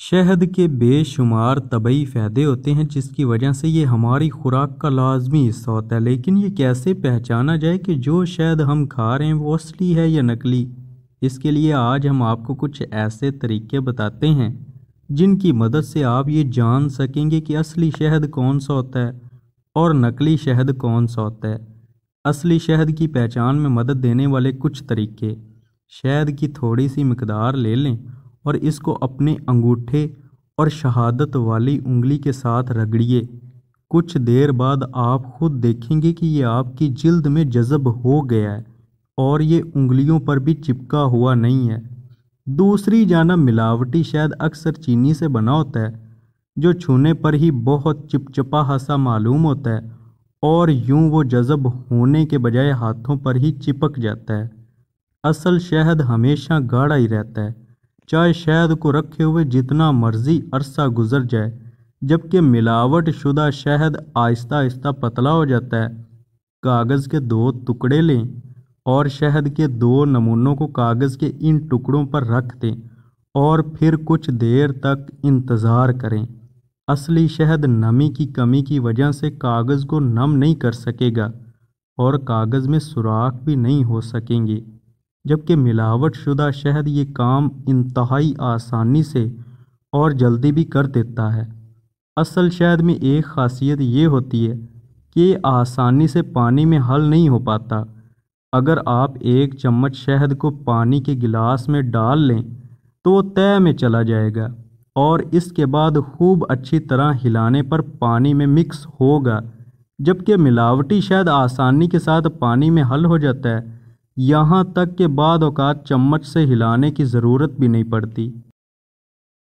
शहद के बेशुमार तबई फ़ायदे होते हैं जिसकी वजह से ये हमारी खुराक का लाजमी हिस्सा होता है। लेकिन ये कैसे पहचाना जाए कि जो शहद हम खा रहे हैं वो असली है या नकली। इसके लिए आज हम आपको कुछ ऐसे तरीके बताते हैं जिनकी मदद से आप ये जान सकेंगे कि असली शहद कौन सा होता है और नकली शहद कौन सा होता है। असली शहद की पहचान में मदद देने वाले कुछ तरीके: शहद की थोड़ी सी मिकदार ले लें और इसको अपने अंगूठे और शहादत वाली उंगली के साथ रगड़िए। कुछ देर बाद आप खुद देखेंगे कि ये आपकी जिल्द में जज़ब हो गया है और ये उंगलियों पर भी चिपका हुआ नहीं है। दूसरी जानब मिलावटी शहद अक्सर चीनी से बना होता है जो छूने पर ही बहुत चिपचिपा सा मालूम होता है और यूं वो जज़ब होने के बजाय हाथों पर ही चिपक जाता है। असल शहद हमेशा गाढ़ा ही रहता है, चाहे शहद को रखे हुए जितना मर्जी अरसा गुजर जाए, जबकि मिलावट शुदा शहद आहिस्ता आहिस्ता पतला हो जाता है। कागज़ के 2 टुकड़े लें और शहद के 2 नमूनों को कागज़ के इन टुकड़ों पर रख दें और फिर कुछ देर तक इंतज़ार करें। असली शहद नमी की कमी की वजह से कागज़ को नम नहीं कर सकेगा और कागज़ में सुराख भी नहीं हो सकेंगे, जबकि मिलावट शुदा शहद ये काम इंतहाई आसानी से और जल्दी भी कर देता है। असल शहद में एक ख़ासियत ये होती है कि ये आसानी से पानी में हल नहीं हो पाता। अगर आप 1 चम्मच शहद को पानी के गिलास में डाल लें तो वो तह में चला जाएगा और इसके बाद खूब अच्छी तरह हिलाने पर पानी में मिक्स होगा, जबकि मिलावटी शहद आसानी के साथ पानी में हल हो जाता है, यहाँ तक कि बाद औक़ात चम्मच से हिलाने की ज़रूरत भी नहीं पड़ती।